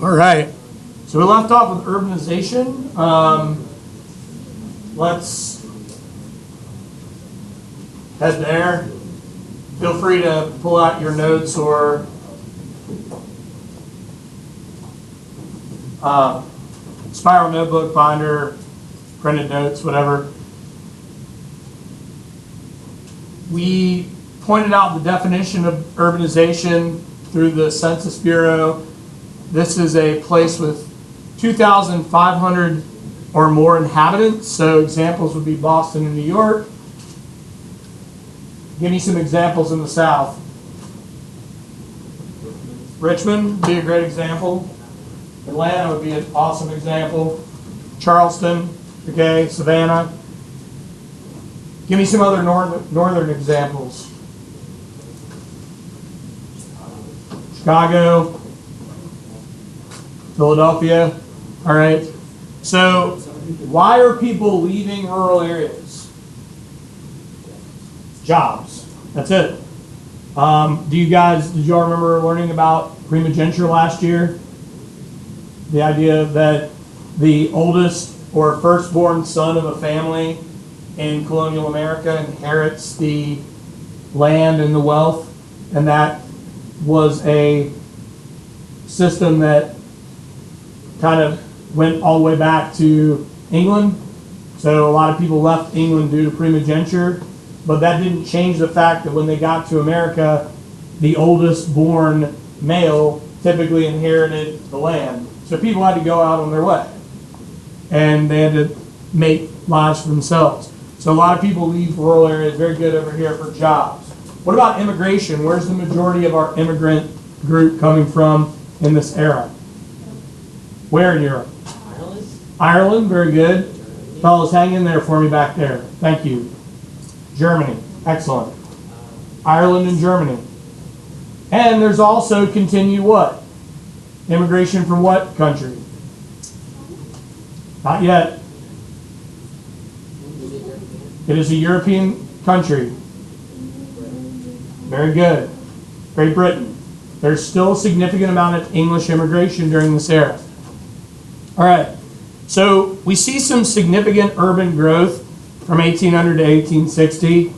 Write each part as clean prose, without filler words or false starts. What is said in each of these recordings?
All right. So we left off with urbanization. Let's head there. Feel free to pull out your notes or spiral notebook, binder, printed notes, whatever. We pointed out the definition of urbanization through the Census Bureau. This is a place with 2,500 or more inhabitants. So examples would be Boston and New York. Give me some examples in the South. Richmond would be a great example. Atlanta would be an awesome example. Charleston, okay, Savannah. Give me some other northern examples. Chicago, Philadelphia. All right. So why are people leaving rural areas? Jobs. That's it. Did y'all remember learning about primogeniture last year? The idea that the oldest or firstborn son of a family in colonial America inherits the land and the wealth, and that was a system that kind of went all the way back to England. So a lot of people left England due to primogeniture, but that didn't change the fact that when they got to America, the oldest born male typically inherited the land. So people had to go out on their way, and they had to make lives for themselves. So a lot of people leave rural areas. Very good over here for jobs. What about immigration? Where's the majority of our immigrant group coming from in this era? Where in Europe? Ireland. Ireland, very good. Fellas, hang in there for me back there. Thank you. Germany, excellent. Ireland and Germany. And there's also continued what? Immigration from what country? Not yet. It is a European country. Very good. Great Britain. There's still a significant amount of English immigration during this era. All right. So we see some significant urban growth from 1800 to 1860.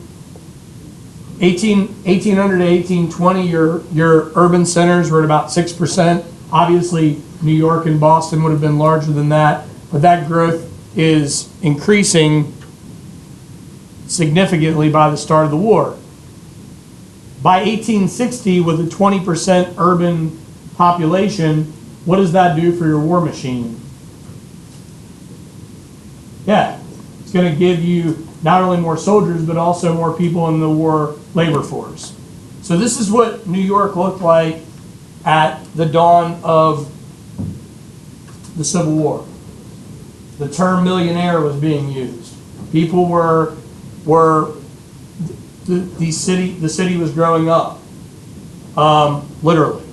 1800 to 1820, your urban centers were at about 6%. Obviously, New York and Boston would have been larger than that, but that growth is increasing significantly by the start of the war. By 1860, with a 20% urban population, what does that do for your war machine? Yeah, it's going to give you not only more soldiers, but also more people in the war labor force. So this is what New York looked like at the dawn of the Civil War. The term millionaire was being used. People were the city was growing up, literally.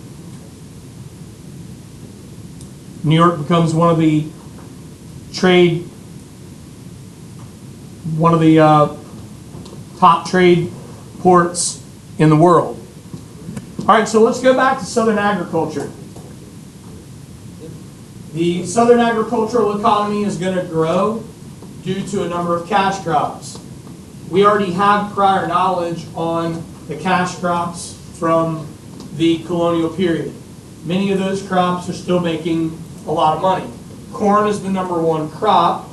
New York becomes one of the top trade ports in the world. All right, so let's go back to Southern agriculture. The Southern agricultural economy is going to grow due to a number of cash crops. We already have prior knowledge on the cash crops from the colonial period. Many of those crops are still making a lot of money. Corn is the number one crop.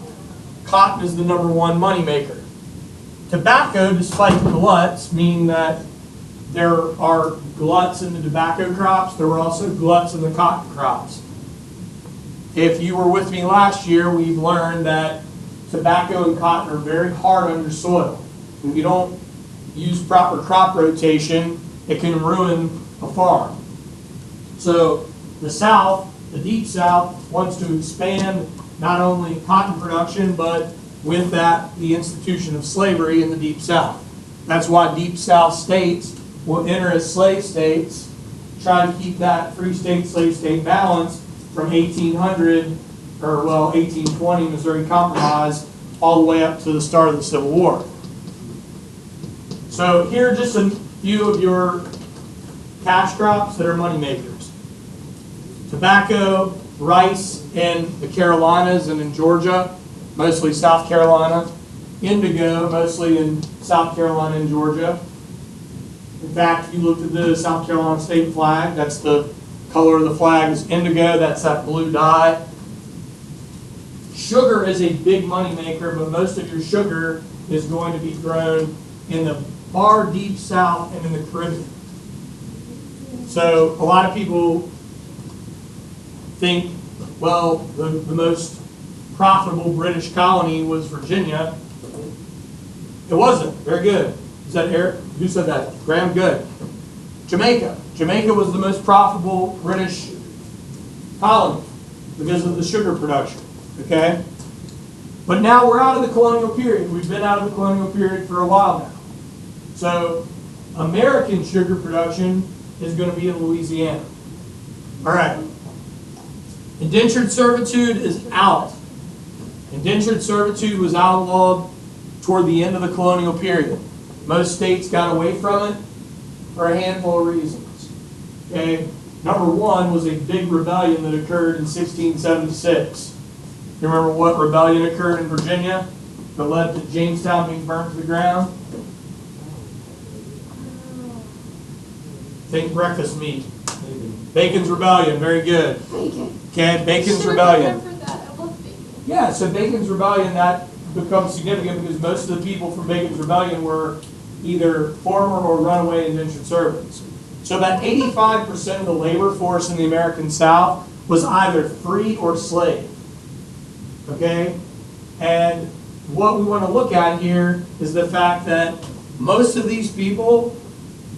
Cotton is the number one moneymaker. Tobacco, despite gluts, meaning that there are gluts in the tobacco crops, there were also gluts in the cotton crops. If you were with me last year, we've learned that tobacco and cotton are very hard under soil. If you don't use proper crop rotation, it can ruin a farm. So the South, the Deep South, wants to expand not only cotton production, but with that, the institution of slavery in the Deep South. That's why Deep South states will enter as slave states, try to keep that free state, slave state balance from 1800, or well, 1820, Missouri Compromise, all the way up to the start of the Civil War. So here are just a few of your cash crops that are money makers. tobacco, rice in the Carolinas and in Georgia, mostly South Carolina. Indigo, mostly in South Carolina and Georgia. In fact, if you looked at the South Carolina state flag, that's the color of the flag is indigo, that's that blue dye. Sugar is a big money maker, but most of your sugar is going to be grown in the far deep south and in the Caribbean. So a lot of people think, well, the most profitable British colony was Virginia. It wasn't. Very good. Is that Eric? Who said that? Graham? Good. Jamaica. Jamaica was the most profitable British colony because of the sugar production. Okay? But now we're out of the colonial period. We've been out of the colonial period for a while now. So American sugar production is going to be in Louisiana. All right. Indentured servitude is out. Indentured servitude was outlawed toward the end of the colonial period. Most states got away from it for a handful of reasons. Okay? Number one was a big rebellion that occurred in 1676. You remember what rebellion occurred in Virginia that led to Jamestown being burnt to the ground? Think breakfast meat. Bacon's Rebellion, very good. Okay, Bacon's Rebellion. Yeah, so Bacon's Rebellion, that becomes significant because most of the people from Bacon's Rebellion were either former or runaway indentured servants. So about 85% of the labor force in the American South was either free or slave. Okay? And what we want to look at here is the fact that most of these people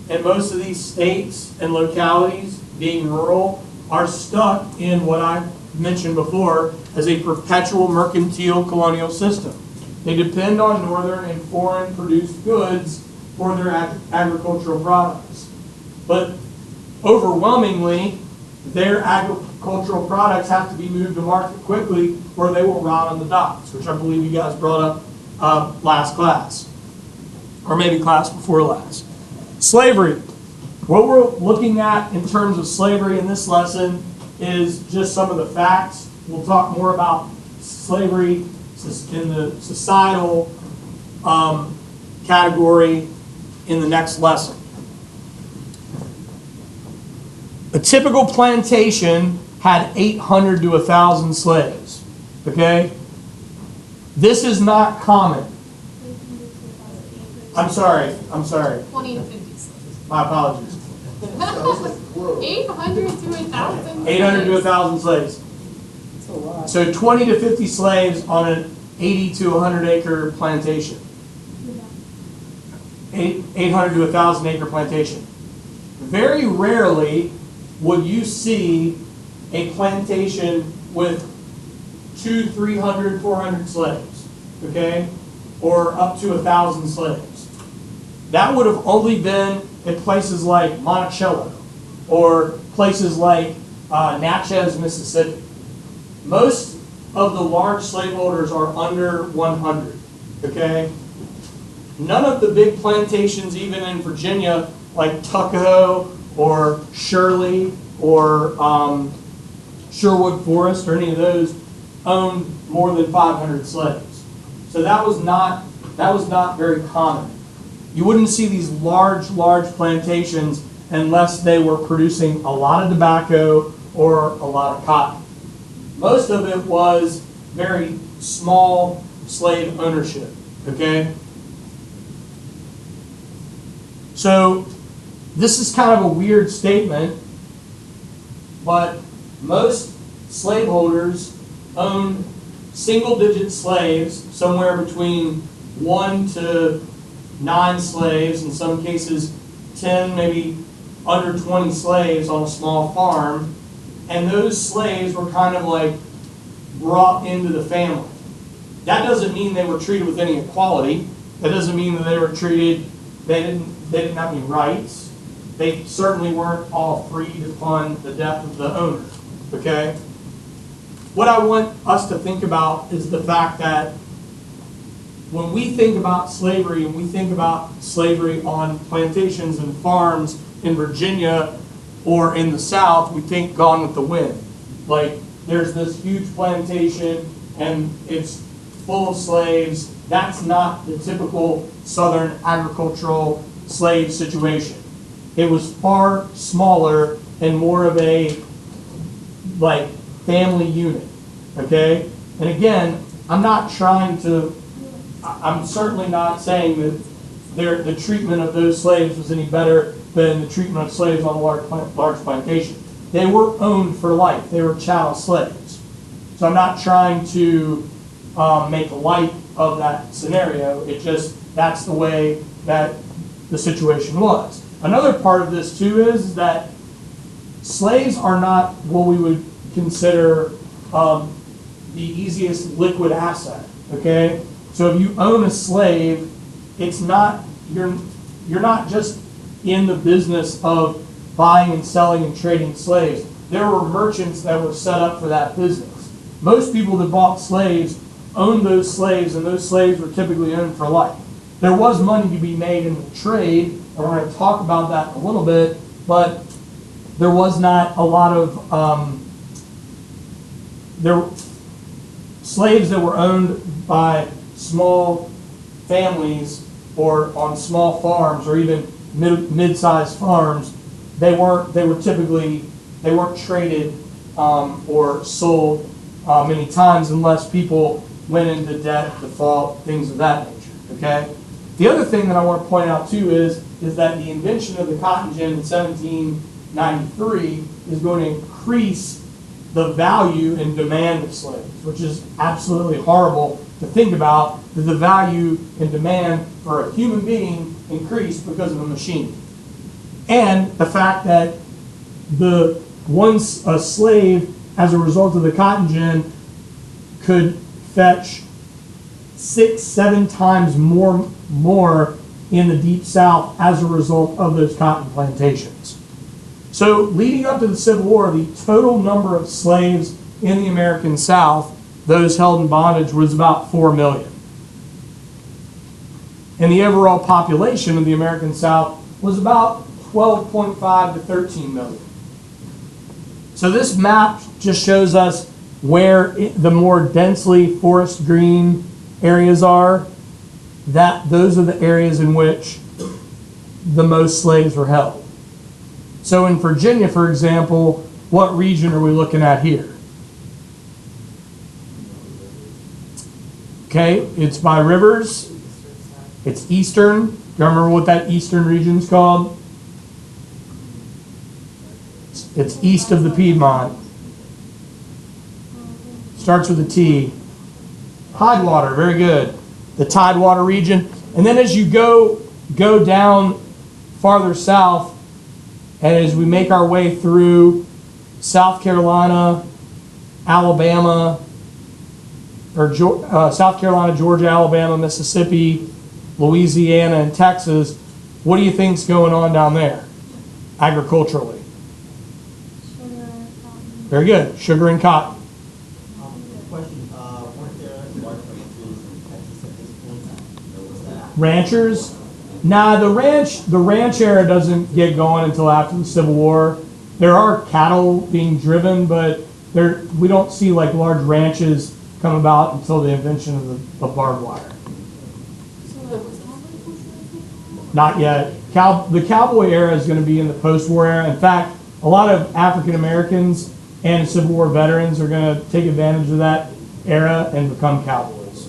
and most of these states and localities, being rural, are stuck in what I mentioned before as a perpetual mercantile colonial system. They depend on northern and foreign produced goods for their agricultural products. But overwhelmingly, their agricultural products have to be moved to market quickly or they will rot on the docks, which I believe you guys brought up last class, or maybe class before last. Slavery. What we're looking at in terms of slavery in this lesson is just some of the facts. We'll talk more about slavery in the societal category in the next lesson. A typical plantation had 800 to 1,000 slaves. Okay? This is not common. I'm sorry. 20 to 50 slaves. My apologies. 800 to 1,000. 800 to 1,000 slaves. So 20 to 50 slaves on an 80 to 100 acre plantation. 800 to 1,000 acre plantation. Very rarely would you see a plantation with 200, 300, 400 slaves, okay? Or up to 1,000 slaves. That would have only been in places like Monticello or places like Natchez, Mississippi. Most of the large slaveholders are under 100, okay? None of the big plantations, even in Virginia, like Tucko or Shirley or Sherwood Forest or any of those, owned more than 500 slaves. So that was not very common. You wouldn't see these large plantations unless they were producing a lot of tobacco or a lot of cotton. Most of it was very small slave ownership, okay? So this is kind of a weird statement, but most slaveholders owned single-digit slaves, somewhere between 1 to 9 slaves, in some cases 10, maybe under 20 slaves on a small farm, and those slaves were kind of like brought into the family. That doesn't mean they were treated with any equality. That doesn't mean that they were treated, they didn't have any rights. They certainly weren't all freed upon the death of the owner, okay? What I want us to think about is the fact that when we think about slavery and we think about slavery on plantations and farms in Virginia or in the South, we think Gone with the Wind. Like, there's this huge plantation and it's full of slaves. That's not the typical Southern agricultural slave situation. It was far smaller and more of a, like, family unit, okay? And again, I'm certainly not saying that the treatment of those slaves was any better than the treatment of slaves on a large plantation. They were owned for life. They were chattel slaves. So I'm not trying to make light of that scenario. It just, that's the way that the situation was. Another part of this too is that slaves are not what we would consider the easiest liquid asset, okay? So if you own a slave, it's not, you're not just in the business of buying and selling and trading slaves. There were merchants that were set up for that business. Most people that bought slaves owned those slaves, and those slaves were typically owned for life. There was money to be made in the trade, and we're going to talk about that in a little bit, but there was not a lot of slaves that were owned by small families or on small farms or even mid-sized farms. They weren't traded or sold many times unless people went into debt, default, things of that nature, okay? The other thing that I want to point out too is that the invention of the cotton gin in 1793 is going to increase the value and demand of slaves, which is absolutely horrible to think about, that the value and demand for a human being increased because of a machine. And the fact that once a slave, as a result of the cotton gin, could fetch 6-7 times more in the Deep South as a result of those cotton plantations. So leading up to the Civil War, the total number of slaves in the American South, those held in bondage, was about 4 million. And the overall population of the American South was about 12.5 to 13 million. So this map just shows us where the more densely forest green areas are, those are the areas in which the most slaves were held. So in Virginia, for example, what region are we looking at here? Okay, it's by rivers. It's eastern. Do you remember what that eastern region is called? It's east of the Piedmont. Starts with a T. Tidewater, very good. The Tidewater region. And then as you go down farther south, and as we make our way through South Carolina, Alabama, or South Carolina, Georgia, Alabama, Mississippi, Louisiana, and Texas, what do you think's going on down there agriculturally? Sugar, cotton. Very good. Sugar and cotton. Question, weren't there large ranchers in Texas at this point? Or was that? Ranchers? Nah, the ranch era doesn't get going until after the Civil War. There are cattle being driven, but we don't see like large ranches come about until the invention of barbed wire. So that was agriculture? Not yet. The cowboy era is going to be in the post-war era. In fact, a lot of African Americans and Civil War veterans are going to take advantage of that era and become cowboys.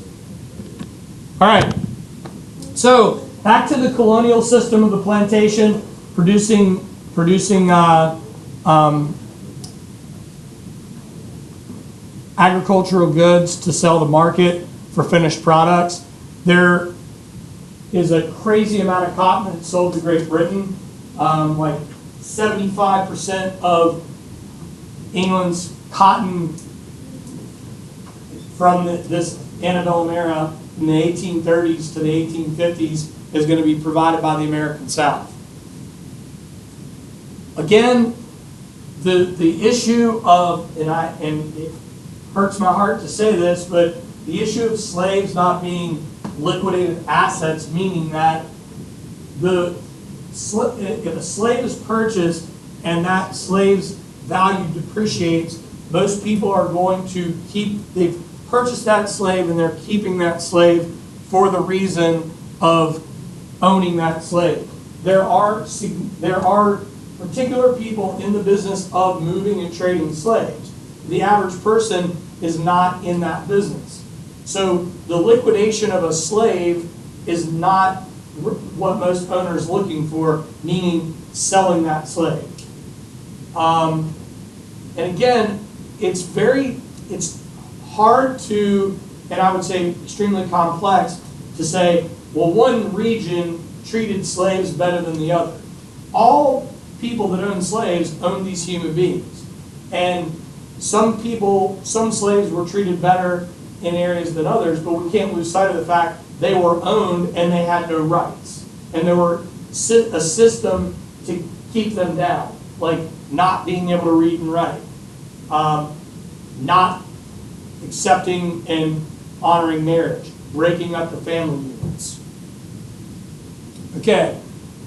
All right. So back to the colonial system of the plantation, producing agricultural goods to sell to market for finished products. There is a crazy amount of cotton that's sold to Great Britain. Like 75% of England's cotton from this antebellum era in the 1830s to the 1850s is going to be provided by the American South. Again, the issue of, and it hurts my heart to say this, but the issue of slaves not being liquidated assets, meaning that if a slave is purchased and that slave's value depreciates, most people are going to they've purchased that slave and they're keeping that slave for the reason of owning that slave. There are particular people in the business of moving and trading slaves. The average person is not in that business. So the liquidation of a slave is not what most owners are looking for, meaning selling that slave. And again, it's hard to, and I would say extremely complex, to say, well, one region treated slaves better than the other. All people that own slaves own these human beings. And some slaves were treated better in areas than others, but we can't lose sight of the fact they were owned and they had no rights. And there were a system to keep them down, like not being able to read and write, not accepting and honoring marriage, breaking up the family units. Okay,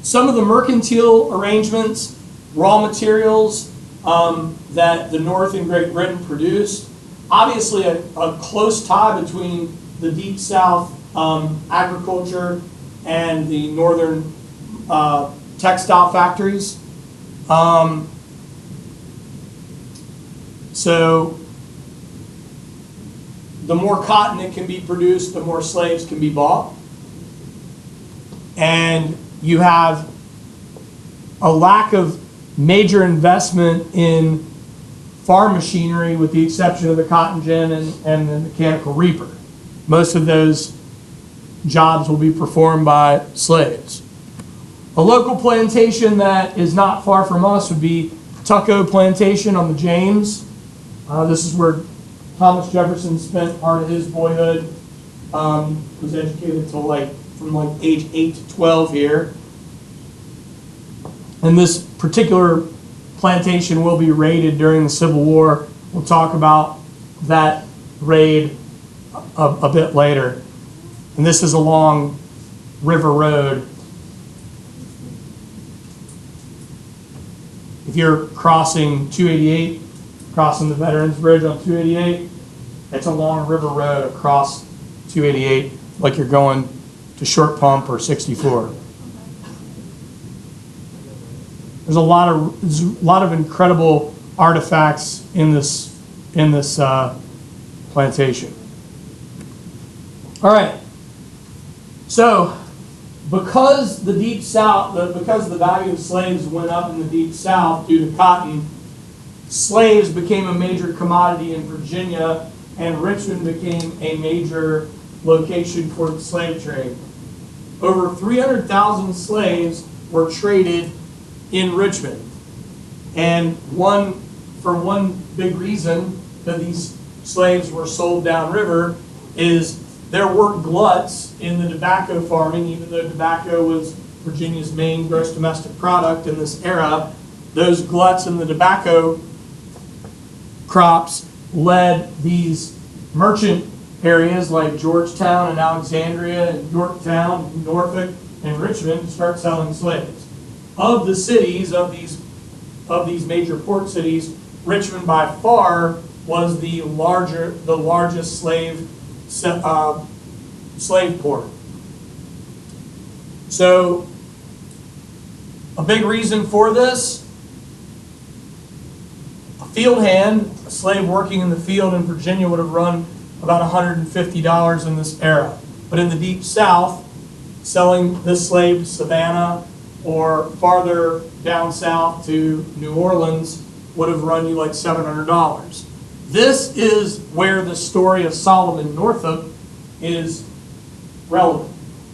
some of the mercantile arrangements, raw materials that the North and Great Britain produced, obviously a close tie between the Deep South agriculture and the northern textile factories. So the more cotton that can be produced, the more slaves can be bought. And you have a lack of major investment in farm machinery with the exception of the cotton gin and the mechanical reaper. Most of those jobs will be performed by slaves. A local plantation that is not far from us would be Chucko Plantation on the James. This is where Thomas Jefferson spent part of his boyhood. Was educated till from age 8 to 12 here. And this particular plantation will be raided during the Civil War. We'll talk about that raid a bit later. And this is along River Road. If you're crossing 288, crossing the Veterans Bridge on 288, it's along River Road across 288, like you're going to Short Pump or 64. There's a lot of incredible artifacts in this plantation. All right. So, because the Deep South, because the value of slaves went up in the Deep South due to cotton, slaves became a major commodity in Virginia, and Richmond became a major location for the slave trade. Over 300,000 slaves were traded in Richmond. And for one big reason that these slaves were sold downriver is there were gluts in the tobacco farming, even though tobacco was Virginia's main gross domestic product in this era. Those gluts in the tobacco crops led these merchant areas like Georgetown and Alexandria and Yorktown, and Norfolk, and Richmond to start selling slaves. Of the cities, of these major port cities, Richmond by far was the largest slave port. So, a big reason for this, a field hand, a slave working in the field in Virginia would have run about $150 in this era. But in the Deep South, selling this slave to Savannah or farther down south to New Orleans would have run you like $700. This is where the story of Solomon Northup is relevant.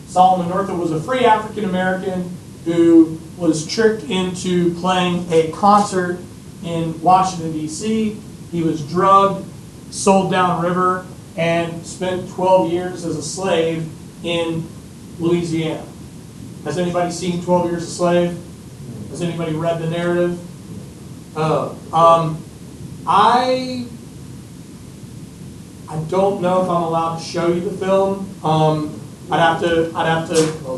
Solomon Northup was a free African American who was tricked into playing a concert in Washington, D.C. He was drugged, sold downriver, and spent 12 years as a slave in Louisiana. Has anybody seen 12 Years a Slave? Has anybody read the narrative? I don't know if I'm allowed to show you the film. I'd have to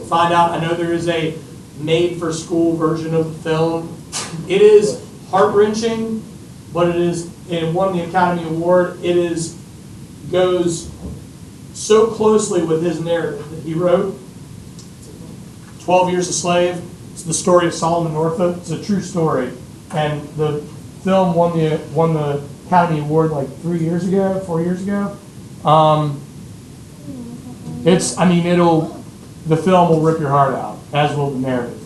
find out. I know there is a made-for-school version of the film. It is heart-wrenching, but it won the Academy Award. Goes so closely with his narrative that he wrote, 12 Years a Slave. It's the story of Solomon Northup. It's a true story. And the film won the Academy Award like 4 years ago. The film will rip your heart out, as will the narrative.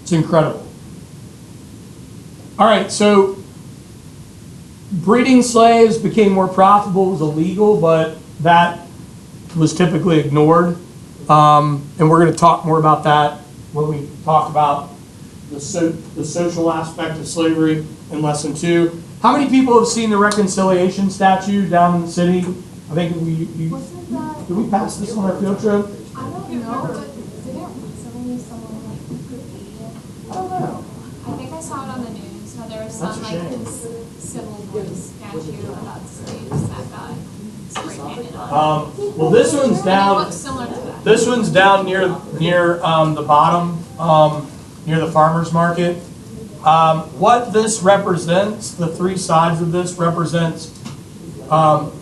It's incredible. All right, so breeding slaves became more profitable. It was illegal, but that was typically ignored. And we're going to talk more about that when we talk about the social aspect of slavery in lesson 2. How many people have seen the reconciliation statue down in the city? I think Wasn't that? did we pass this on our field trip? I don't know, but didn't recently someone like graffiti it? I don't know. I think I saw it on the news. How there was That's some a like shame. this civil voice statue about slaves that got spray painted on. Well, this one's And it down. looks similar to that. This one's down near the bottom, near the farmers market. What this represents, the three sides of this represents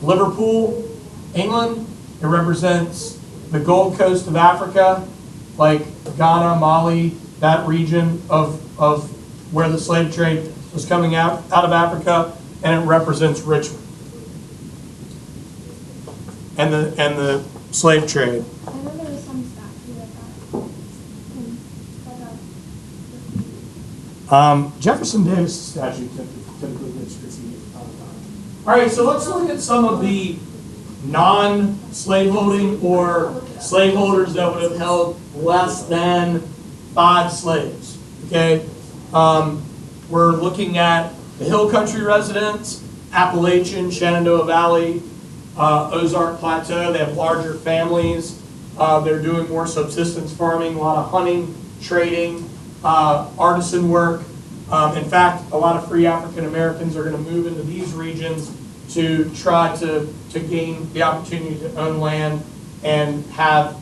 Liverpool, England. It represents the Gold Coast of Africa, like Ghana, Mali, that region of where the slave trade was coming out of Africa, and it represents Richmond and the slave trade. I know there was some statue like that. Jefferson Davis statue typically gets critiqued all the time. All right, so let's look at some of the non-slaveholding or slaveholders that would have held less than 5 slaves. Okay, we're looking at the Hill Country residents, Appalachian, Shenandoah Valley, Ozark Plateau. They have larger families. They're doing more subsistence farming, a lot of hunting, trading, artisan work. In fact, a lot of free African Americans are going to move into these regions to try to gain the opportunity to own land and have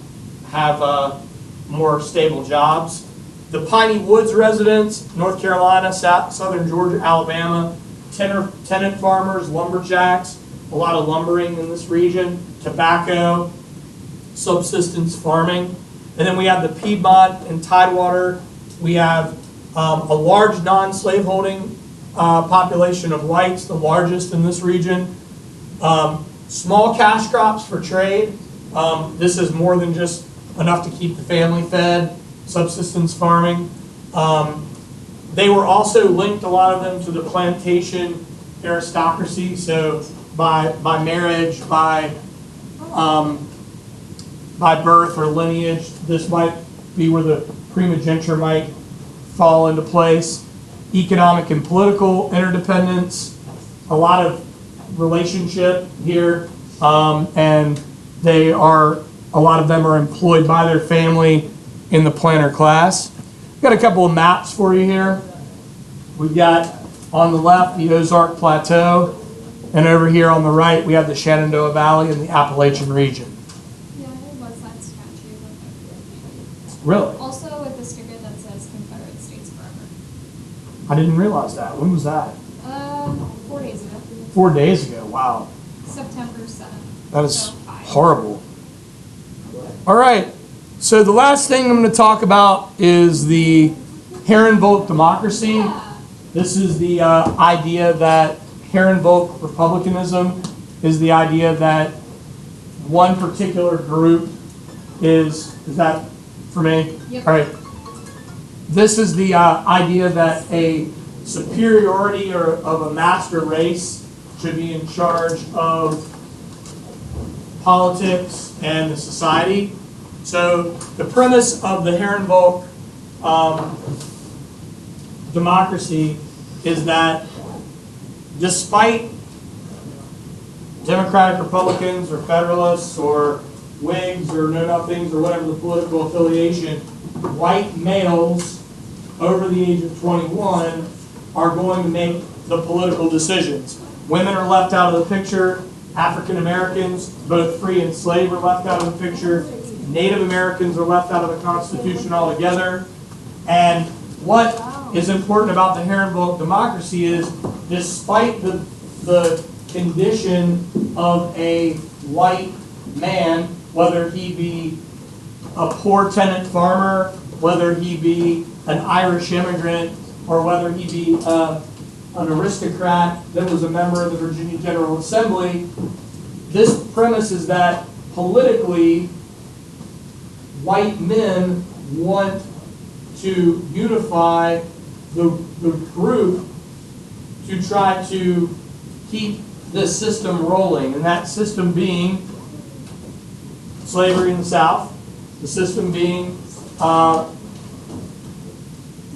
more stable jobs. The Piney Woods residents, North Carolina, Southern Georgia, Alabama, tenant farmers, lumberjacks, a lot of lumbering in this region, tobacco, subsistence farming. And then we have the Piedmont and Tidewater. We have a large non-slaveholding population of whites, the largest in this region. Small cash crops for trade. This is more than just enough to keep the family fed, subsistence farming. They were also linked, a lot of them, to the plantation aristocracy. So by marriage, by birth or lineage, this might be where the primogeniture might fall into place. Economic and political interdependence, a lot of relationship here, and a lot of them are employed by their family in the planter class. We've got a couple of maps for you here. We've got on the left the Ozark Plateau, and over here on the right we have the Shenandoah Valley and the Appalachian region. Yeah, it was that statue. Really? Also with the sticker that says Confederate States Forever. I didn't realize that. When was that? 4 days ago. 4 days ago. Wow. September 7th. That is So 5. horrible. All right. So the last thing I'm going to talk about is the Herrenvolk Democracy. Yeah. This is the idea that Herrenvolk republicanism is the idea that one particular group is that for me? Yep. All right. This is the idea that a superiority of a master race should be in charge of politics and the society. So the premise of the Herrenvolk democracy is that despite Democratic Republicans or Federalists or Whigs or Know-Nothings or whatever the political affiliation, white males over the age of 21 are going to make the political decisions. Women are left out of the picture. African Americans, both free and slave, are left out of the picture. Native Americans are left out of the Constitution altogether. And what is important about the Herrenvolk Democracy is, despite the condition of a white man, whether he be a poor tenant farmer, whether he be an Irish immigrant, or whether he be an aristocrat that was a member of the Virginia General Assembly, this premise is that politically, white men want to unify the group to try to keep this system rolling, and that system being slavery in the South, the system being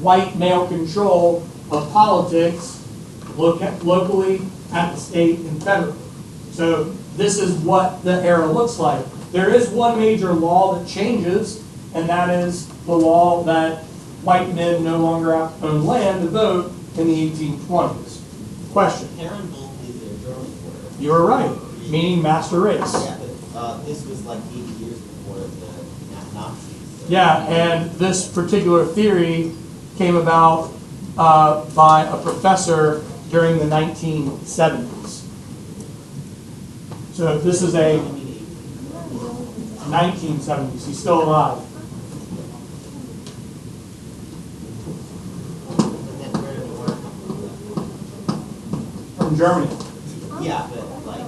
white male control of politics locally, at the state, and federally. So this is what the era looks like. There is one major law that changes, and that is the law that white men no longer have to own land to vote in the 1820s. Question? Herrenvolk is a German word. You were right, meaning master race. Yeah, but this was like 80 years before the Nazis. So Yeah, and this particular theory came about by a professor during the 1970s. So this is a 1970s. He's still alive. From Germany. Yeah, but like,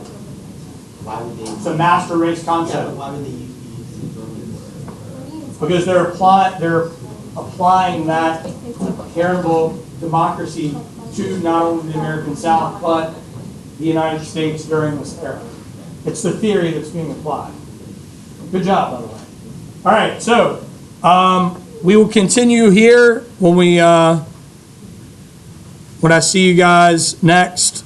why would they? It's a master race Yeah, concept. but why would they use the German word? Because they're applying that Herrenvolk Democracy to not only the American South, but the United States during this era. It's the theory that's being applied. Good job, by the way. All right, so we will continue here when I see you guys next.